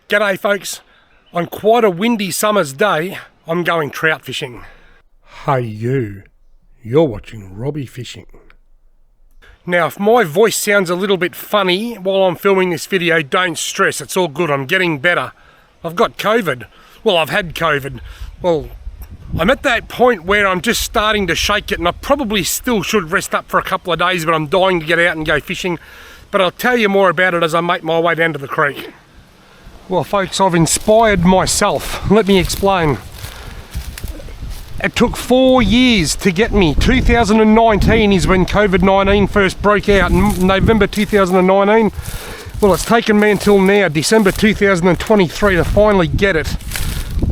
G'day folks, on quite a windy summer's day, I'm going trout fishing. Hey you're watching Robbie Fishing. Now if my voice sounds a little bit funny while I'm filming this video, don't stress, it's all good, I'm getting better. I've got COVID. Well, I've had COVID. Well, I'm at that point where I'm just starting to shake it, and I probably still should rest up for a couple of days, but I'm dying to get out and go fishing. But I'll tell you more about it as I make my way down to the creek. Well folks, I've inspired myself. Let me explain. It took 4 years to get me. 2019 is when COVID-19 first broke out, in November 2019. Well, it's taken me until now, December 2023, to finally get it.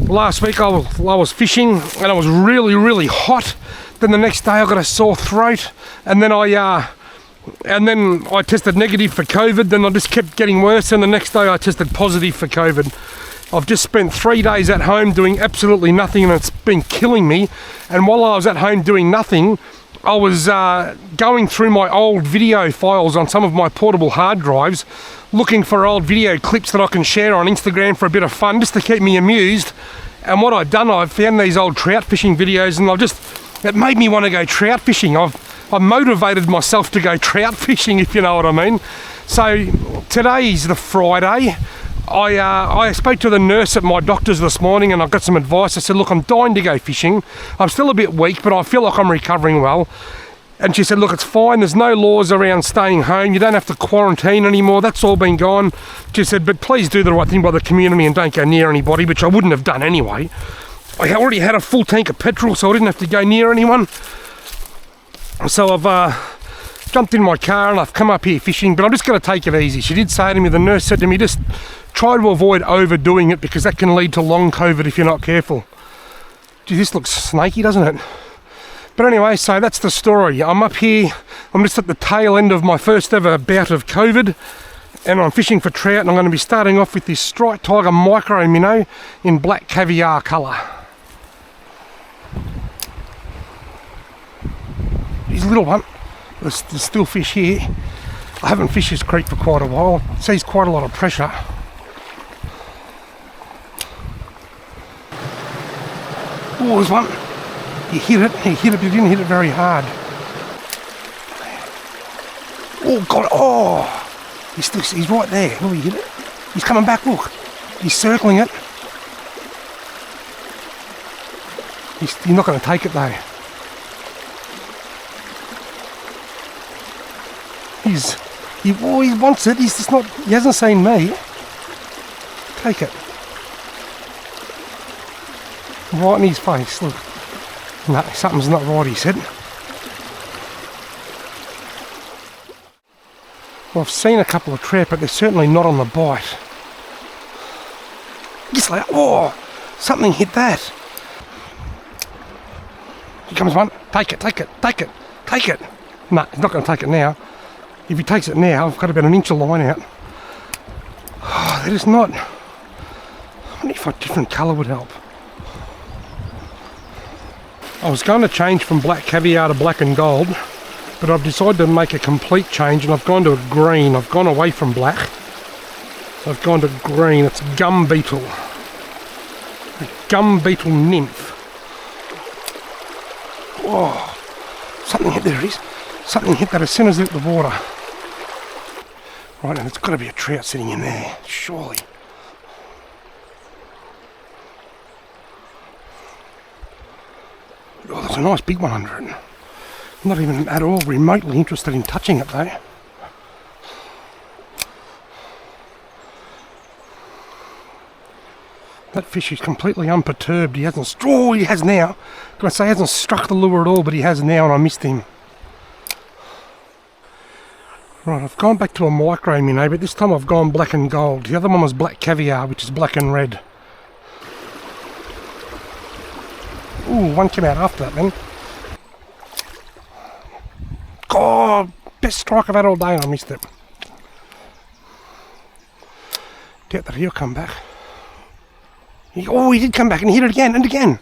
Last week I was fishing and it was really hot. Then the next day I got a sore throat, and then I tested negative for COVID. Then I just kept getting worse, and the next day I tested positive for COVID. I've just spent 3 days at home doing absolutely nothing, and it's been killing me. And while I was at home doing nothing, I was going through my old video files on some of my portable hard drives, looking for old video clips that I can share on Instagram for a bit of fun, just to keep me amused. And what I've done, I've found these old trout fishing videos, and it made me want to go trout fishing. I've motivated myself to go trout fishing, if you know what I mean. So today's the Friday. I spoke to the nurse at my doctor's this morning and I got some advice. I said, look, I'm dying to go fishing. I'm still a bit weak, but I feel like I'm recovering well. And she said, look, it's fine. There's no laws around staying home. You don't have to quarantine anymore. That's all been gone. She said, but please do the right thing by the community and don't go near anybody, which I wouldn't have done anyway. I already had a full tank of petrol, so I didn't have to go near anyone. So I've jumped in my car and I've come up here fishing, but I'm just going to take it easy. She did say to me, the nurse said to me, just try to avoid overdoing it because that can lead to long COVID if you're not careful. Gee, this looks snaky, doesn't it? But anyway, so that's the story. I'm up here, I'm just at the tail end of my first ever bout of COVID, and I'm fishing for trout, and I'm going to be starting off with this Striped Tiger Micro Minnow in black caviar colour. He's a little one. There's still fish here. I haven't fished this creek for quite a while. It sees quite a lot of pressure. Oh, there's one. He hit it, but he didn't hit it very hard. Oh God, oh! He's right there. Look, he hit it. He's coming back, look. He's circling it. He's not going to take it though. He wants it, he's just not, he hasn't seen me. Take it. Right in his face, look. No, something's not right, he said. Well, I've seen a couple of trout, but they're certainly not on the bite. Just like, oh, something hit that. Here comes one. Take it. No, he's not going to take it now. If he takes it now, I've got about an inch of line out. Oh, that is not. I wonder if a different colour would help. I was going to change from black caviar to black and gold, but I've decided to make a complete change, and I've gone to a green. I've gone away from black. I've gone to green. It's gum beetle. A gum beetle nymph. Oh, something hit, there it is. Something hit that as soon as it hit the water. Right, and there's got to be a trout sitting in there, surely. Oh, there's a nice big one under it. I'm not even at all remotely interested in touching it though. That fish is completely unperturbed. He hasn't. Oh, he has now. Can I say he hasn't struck the lure at all, but he has now, and I missed him. Right, I've gone back to a micro minnow, but this time I've gone black and gold. The other one was black caviar, which is black and red. Ooh, one came out after that then. God, best strike I've had all day and I missed it. Doubt that he'll come back. He did come back and he hit it again and again.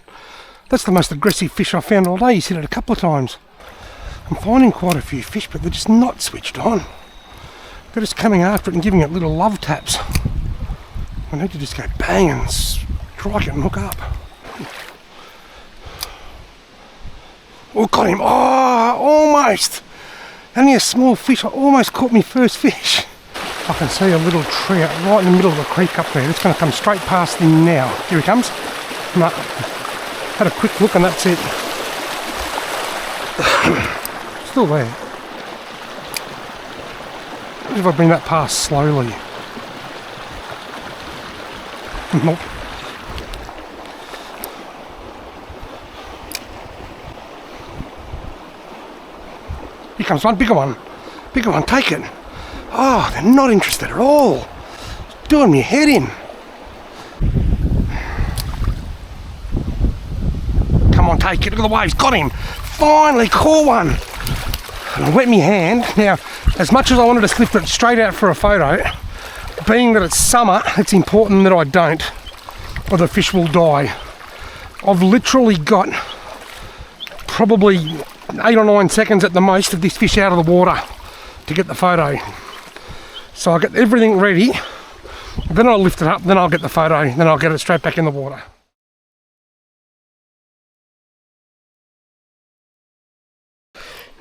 That's the most aggressive fish I've found all day. He's hit it a couple of times. I'm finding quite a few fish, but they're just not switched on. They're just coming after it and giving it little love taps. I need to just go bang and strike it and hook up. Oh, got him. Oh, almost. Only a small fish. I almost caught my first fish. I can see a little trout right in the middle of the creek up there. It's going to come straight past him now. Here he comes. No. Had a quick look and that's it. Still there. What if I bring that past slowly? Nope. Here comes one, bigger one. Bigger one, take it. Oh, they're not interested at all. It's doing me head in. Come on, take it. Look at the waves. Got him. Finally caught one. And I wet my hand. Now, as much as I wanted to slip it straight out for a photo, being that it's summer, it's important that I don't, or the fish will die. I've literally got probably 8 or 9 seconds at the most of this fish out of the water to get the photo. So I'll get everything ready, then I'll lift it up, then I'll get the photo, then I'll get it straight back in the water.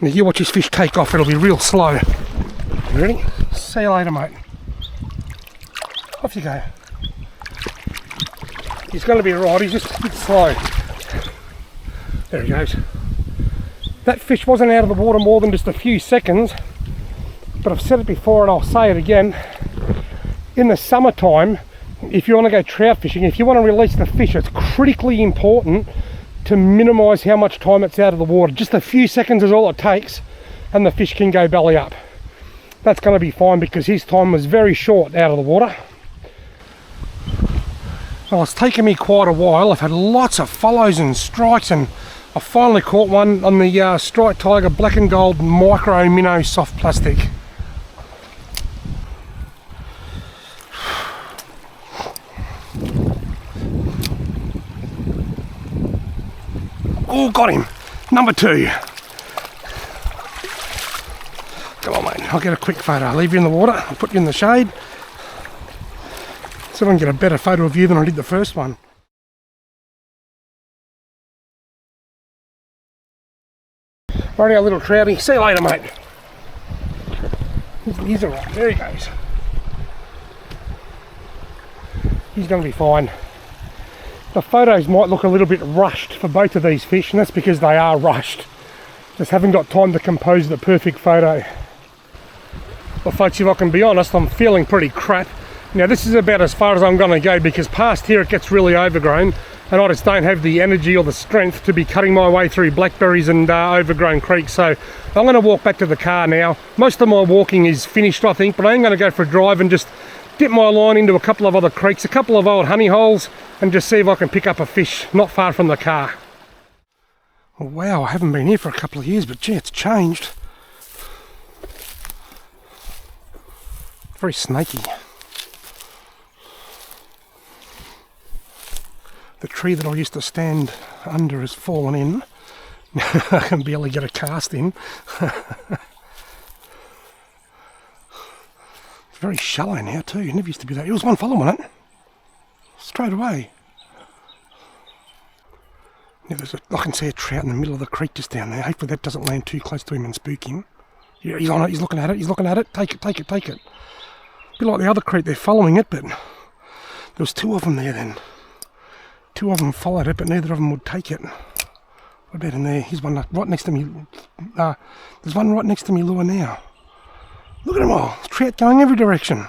Now you watch this fish take off, it'll be real slow. You ready? See you later, mate. Off you go. He's going to be right, he's just a bit slow. There he goes. That fish wasn't out of the water more than just a few seconds, but I've said it before and I'll say it again. In the summertime, if you want to go trout fishing, if you want to release the fish, it's critically important to minimise how much time it's out of the water. Just a few seconds is all it takes and the fish can go belly up. That's going to be fine because his time was very short out of the water. Well, it's taken me quite a while. I've had lots of follows and strikes, and I finally caught one on the Strike Tiger Black and Gold Micro Minnow Soft Plastic. Oh, got him. Number 2. Come on, mate. I'll get a quick photo. I'll leave you in the water. I'll put you in the shade. So I can get a better photo of you than I did the first one. Righty, our little trouty. See you later, mate. He's alright. There he goes. He's going to be fine. The photos might look a little bit rushed for both of these fish, and that's because they are rushed. Just haven't got time to compose the perfect photo. Well, folks, if I can be honest, I'm feeling pretty crap. Now, this is about as far as I'm going to go because past here it gets really overgrown, and I just don't have the energy or the strength to be cutting my way through blackberries and overgrown creeks. So I'm going to walk back to the car now. Most of my walking is finished, I think, but I'm going to go for a drive and just dip my line into a couple of other creeks, a couple of old honey holes, and just see if I can pick up a fish not far from the car. Well, wow, I haven't been here for a couple of years, but gee, it's changed. Very snaky. The tree that I used to stand under has fallen in. I can barely get a cast in. It's very shallow now too. It never used to be that. It was one following it. Straight away. Yeah, I can see a trout in the middle of the creek just down there. Hopefully that doesn't land too close to him and spook him. Yeah, he's on it. He's looking at it. He's looking at it. Take it, take it, take it. A bit like the other creek, they're following it, but there was 2 of them there then. 2 of them followed it, but neither of them would take it. What about in there? Here's one right next to me. There's one right next to me lure now. Look at them all. Trout going every direction.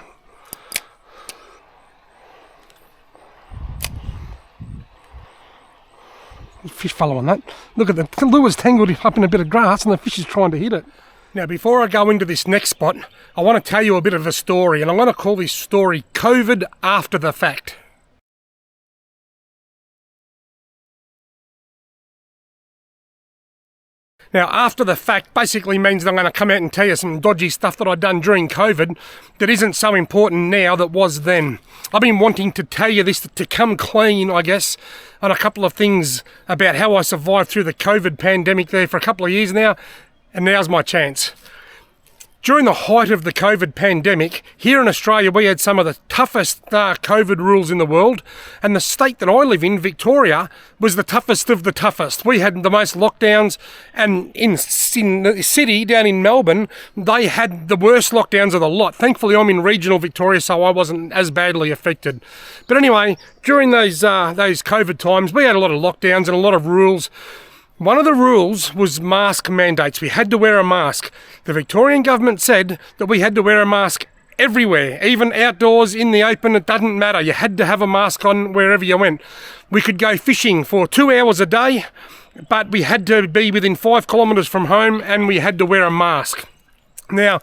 Fish following that. Look at the lure's tangled up in a bit of grass and the fish is trying to hit it. Now, before I go into this next spot, I want to tell you a bit of a story, and I'm going to call this story COVID After the Fact. Now, after the fact basically means that I'm going to come out and tell you some dodgy stuff that I've done during COVID that isn't so important now that was then. I've been wanting to tell you this, to come clean, I guess, on a couple of things about how I survived through the COVID pandemic there for a couple of years now, and now's my chance. During the height of the COVID pandemic, here in Australia we had some of the toughest COVID rules in the world, and the state that I live in, Victoria, was the toughest of the toughest. We had the most lockdowns, and in the city down in Melbourne, they had the worst lockdowns of the lot. Thankfully I'm in regional Victoria, so I wasn't as badly affected. But anyway, during those COVID times, we had a lot of lockdowns and a lot of rules. One of the rules was mask mandates. We had to wear a mask. The Victorian government said that we had to wear a mask everywhere, even outdoors, in the open, it doesn't matter. You had to have a mask on wherever you went. We could go fishing for 2 hours a day, but we had to be within 5 kilometres from home and we had to wear a mask. Now,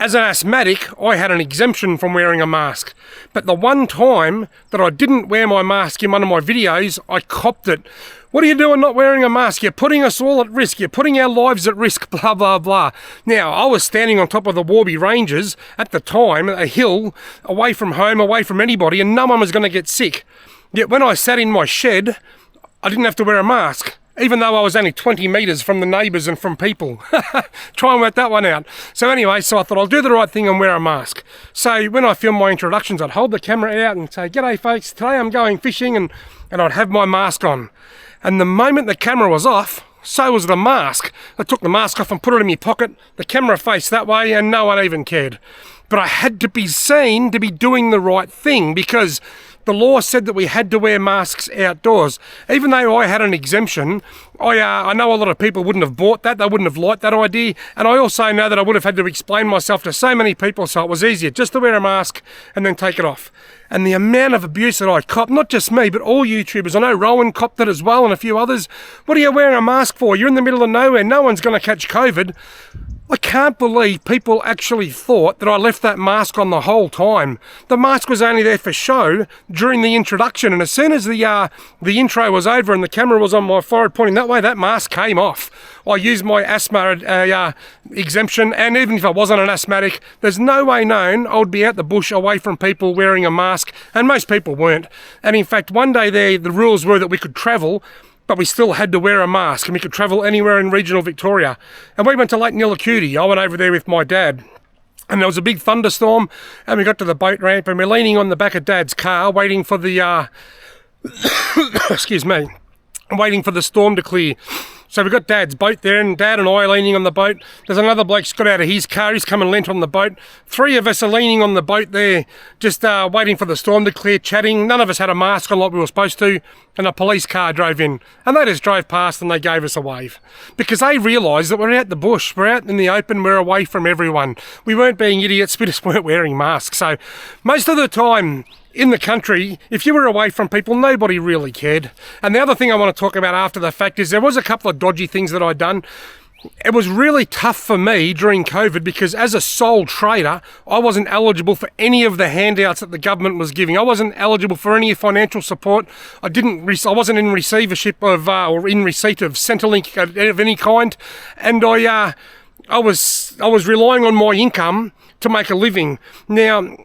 as an asthmatic, I had an exemption from wearing a mask. But the one time that I didn't wear my mask in one of my videos, I copped it. What are you doing not wearing a mask? You're putting us all at risk. You're putting our lives at risk, blah, blah, blah. Now, I was standing on top of the Warby Ranges at the time, a hill, away from home, away from anybody, and no one was going to get sick. Yet when I sat in my shed, I didn't have to wear a mask, even though I was only 20 metres from the neighbours and from people. Try and work that one out. So anyway, so I thought I'll do the right thing and wear a mask. So when I film my introductions, I'd hold the camera out and say, "G'day folks, today I'm going fishing," and I'd have my mask on. And the moment the camera was off, so was the mask. I took the mask off and put it in my pocket. The camera faced that way and no one even cared. But I had to be seen to be doing the right thing because the law said that we had to wear masks outdoors. Even though I had an exemption, I know a lot of people wouldn't have bought that, they wouldn't have liked that idea, and I also know that I would have had to explain myself to so many people, so it was easier just to wear a mask and then take it off. And the amount of abuse that I copped, not just me, but all YouTubers, I know Rowan copped it as well and a few others. What are you wearing a mask for? You're in the middle of nowhere, no one's going to catch COVID. I can't believe people actually thought that I left that mask on the whole time. The mask was only there for show during the introduction, and as soon as the intro was over and the camera was on my forehead pointing that way, that mask came off. I used my asthma exemption, and even if I wasn't an asthmatic, there's no way known I would be out the bush away from people wearing a mask, and most people weren't. And in fact, one day the rules were that we could travel, but we still had to wear a mask, and we could travel anywhere in regional Victoria. And we went to Lake Nillacuti. I went over there with my dad, and there was a big thunderstorm, and we got to the boat ramp, and we're leaning on the back of Dad's car, waiting for the, excuse me, waiting for the storm to clear. So we've got Dad's boat there, and Dad and I are leaning on the boat. There's another bloke's got out of his car, he's come and leant on the boat. 3 of us are leaning on the boat there, just waiting for the storm to clear, chatting. None of us had a mask on like we were supposed to, and a police car drove in. And they just drove past and they gave us a wave. Because they realised that we're out the bush, we're out in the open, we're away from everyone. We weren't being idiots, we just weren't wearing masks. So most of the time, in the country, if you were away from people, nobody really cared. And the other thing I want to talk about after the fact is there was a couple of dodgy things that I'd done. It was really tough for me during COVID because as a sole trader, I wasn't eligible for any of the handouts that the government was giving. I wasn't eligible for any financial support. I wasn't in receivership of or in receipt of Centrelink of any kind, and I was relying on my income to make a living. Now,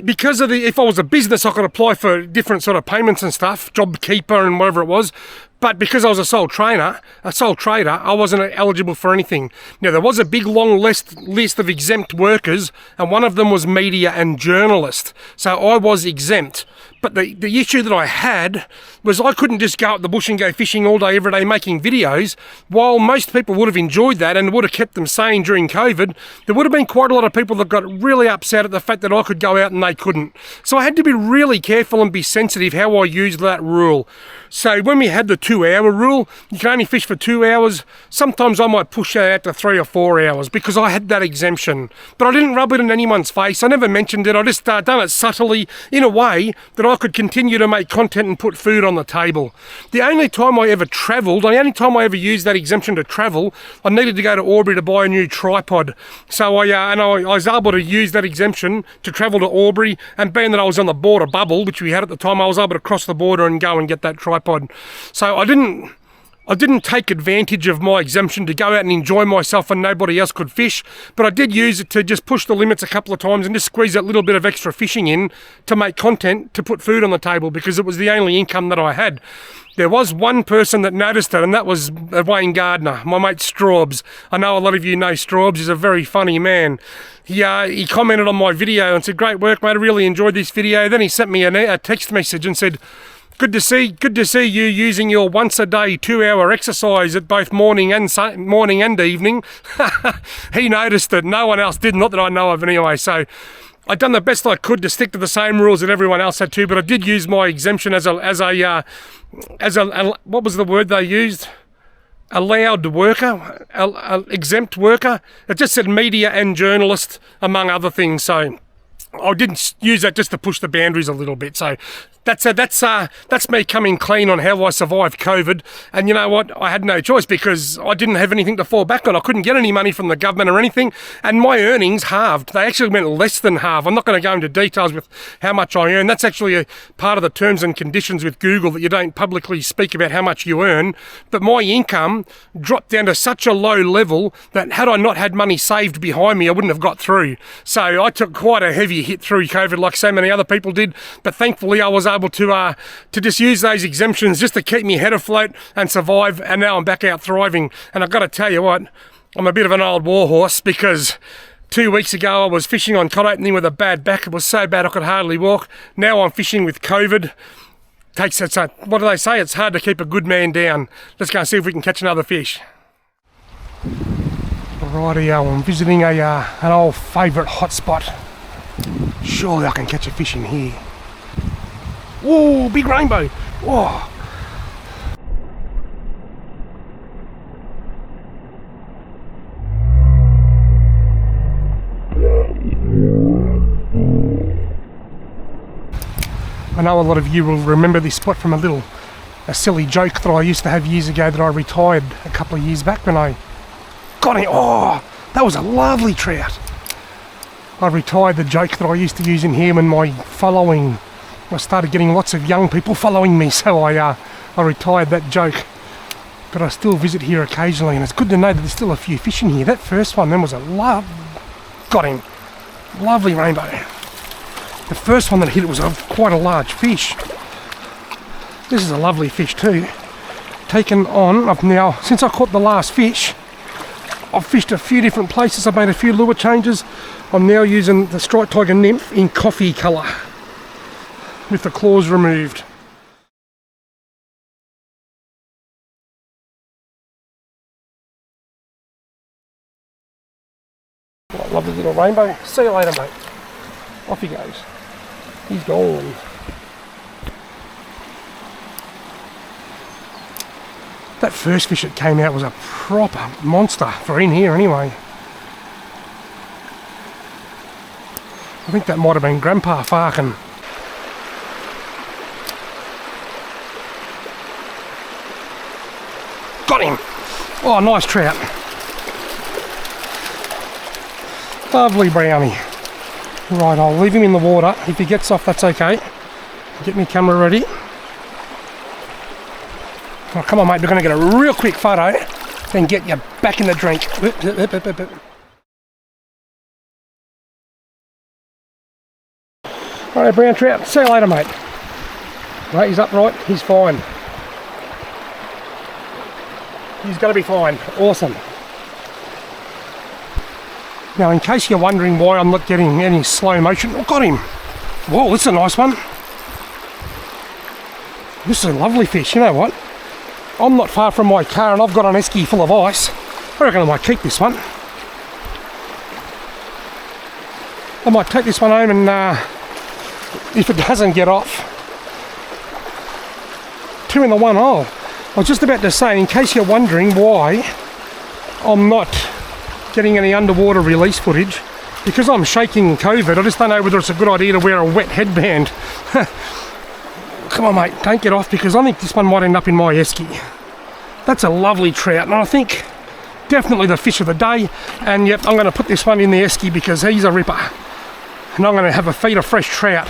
because of if I was a business, I could apply for different sort of payments and stuff, JobKeeper and whatever it was. But because I was a sole trader, I wasn't eligible for anything. Now, there was a big long list of exempt workers, and one of them was media and journalist. So I was exempt. But the issue that I had was I couldn't just go up the bush and go fishing all day, every day, making videos. While most people would have enjoyed that and would have kept them sane during COVID, there would have been quite a lot of people that got really upset at the fact that I could go out and they couldn't. So I had to be really careful and be sensitive how I used that rule. So when we had the 2-hour rule, you can only fish for 2 hours. Sometimes I might push that out to 3 or 4 hours because I had that exemption. But I didn't rub it in anyone's face. I never mentioned it. I just done it subtly in a way that I could continue to make content and put food on the table. The only time I ever travelled, the only time I ever used that exemption to travel, I needed to go to Albury to buy a new tripod. So I was able to use that exemption to travel to Albury, and being that I was on the border bubble, which we had at the time, I was able to cross the border and go and get that tripod. So I didn't I didn't take advantage of my exemption to go out and enjoy myself when nobody else could fish, but I did use it to just push the limits a couple of times and just squeeze that little bit of extra fishing in to make content to put food on the table, because it was the only income that I had. There was one person that noticed it, and that was Wayne Gardner, my mate Straubs. I know a lot of you know Straubs. He's a very funny man. He commented on my video and said, "Great work, mate. I really enjoyed this video." Then he sent me a text message and said, Good to see you using your once a day 2-hour exercise at both morning and evening." He noticed it. No one else did, not that I know of anyway. So I'd done the best I could to stick to the same rules that everyone else had to, but I did use my exemption as a what was the word they used? Allowed worker, exempt worker. It just said media and journalist, among other things. So I didn't use that just to push the boundaries a little bit. So that's me coming clean on how I survived COVID. And you know what? I had no choice because I didn't have anything to fall back on. I couldn't get any money from the government or anything. And my earnings halved. They actually went less than half. I'm not going to go into details with how much I earn. That's actually a part of the terms and conditions with Google, that you don't publicly speak about how much you earn. But my income dropped down to such a low level that had I not had money saved behind me, I wouldn't have got through. So I took quite a heavy hit through COVID like so many other people did. But thankfully I was able to just use those exemptions just to keep me head afloat and survive, and now I'm back out thriving. And I've got to tell you what, I'm a bit of an old warhorse, because 2 weeks ago I was fishing on cod opening with a bad back. It was so bad I could hardly walk. Now I'm fishing with COVID. What do they say? It's hard to keep a good man down. Let's go and see if we can catch another fish. Rightio, I'm visiting an old favourite hotspot. Surely I can catch a fish in here. Whoa, big rainbow. Whoa. I know a lot of you will remember this spot from a silly joke that I used to have years ago that I retired a couple of years back when I got it. Oh, that was a lovely trout. I retired the joke that I used to use in here when I started getting lots of young people following me, so I retired that joke. But I still visit here occasionally, and it's good to know that there's still a few fish in here. That first one then was got him. Lovely rainbow. The first one that hit it was quite a large fish. This is a lovely fish too. Taken on, since I caught the last fish, I've fished a few different places. I've made a few lure changes. I'm now using the striped tiger nymph in coffee colour, with the claws removed. Oh, lovely little rainbow. See you later, mate. Off he goes. He's gone. That first fish that came out was a proper monster for in here anyway. I think that might have been Grandpa Farken. Got him! Oh, nice trout. Lovely brownie. Right, I'll leave him in the water. If he gets off, that's okay. Get me camera ready. Oh, come on, mate, we're going to get a real quick photo, then get you back in the drink. Alright, brown trout. See you later, mate. Right, he's upright. He's fine. He's going to be fine. Awesome. Now, in case you're wondering why I'm not getting any slow motion, I've got him. Whoa, this is a nice one. This is a lovely fish. You know what? I'm not far from my car and I've got an esky full of ice. I reckon I might keep this one. I might take this one home and if it doesn't get off, 2 in the 1 hole. I was just about to say, in case you're wondering why I'm not getting any underwater release footage, because I'm shaking COVID, I just don't know whether it's a good idea to wear a wet headband. Come on, mate, don't get off, because I think this one might end up in my esky. That's a lovely trout, and I think definitely the fish of the day. And yep, I'm going to put this one in the esky because he's a ripper. And I'm going to have a feed of fresh trout.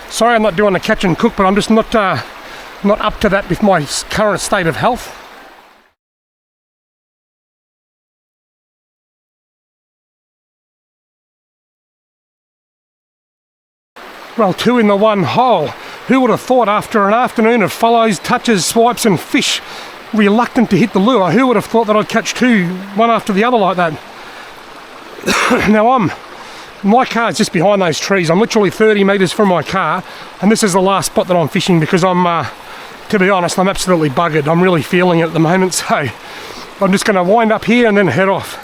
Sorry I'm not doing a catch and cook, but I'm just not up to that with my current state of health. Well, 2 in the one hole. Who would have thought after an afternoon of follows, touches, swipes and fish, reluctant to hit the lure, who would have thought that I'd catch 2, one after the other like that? Now my car's just behind those trees. I'm literally 30 metres from my car, and this is the last spot that I'm fishing because to be honest, I'm absolutely buggered. I'm really feeling it at the moment, so I'm just going to wind up here and then head off.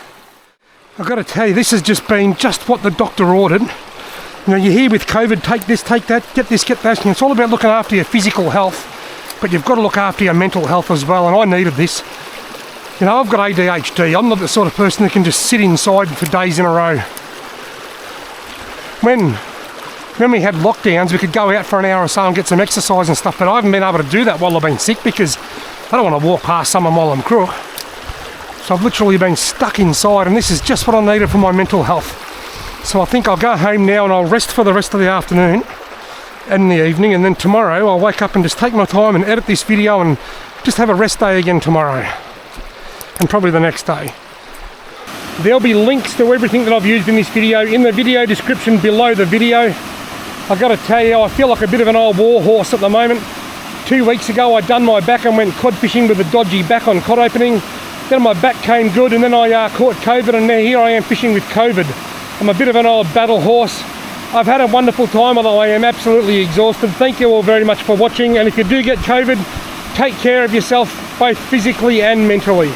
I've got to tell you, this has just been just what the doctor ordered. You know, you're here with COVID, take this, take that, get this, get that. And it's all about looking after your physical health, but you've got to look after your mental health as well, and I needed this. You know, I've got ADHD. I'm not the sort of person that can just sit inside for days in a row. When we had lockdowns, we could go out for an hour or so and get some exercise and stuff, but I haven't been able to do that while I've been sick because I don't want to walk past someone while I'm crook. So I've literally been stuck inside, and this is just what I needed for my mental health. So I think I'll go home now and I'll rest for the rest of the afternoon and in the evening, and then tomorrow I'll wake up and just take my time and edit this video and just have a rest day again tomorrow, and probably the next day. There'll be links to everything that I've used in this video in the video description below the video. I've got to tell you, I feel like a bit of an old war horse at the moment. 2 weeks ago I done my back and went cod fishing with a dodgy back on cod opening. Then my back came good, and then I caught COVID, and now here I am fishing with COVID. I'm a bit of an old battle horse. I've had a wonderful time, although I am absolutely exhausted. Thank you all very much for watching, and if you do get COVID, take care of yourself both physically and mentally.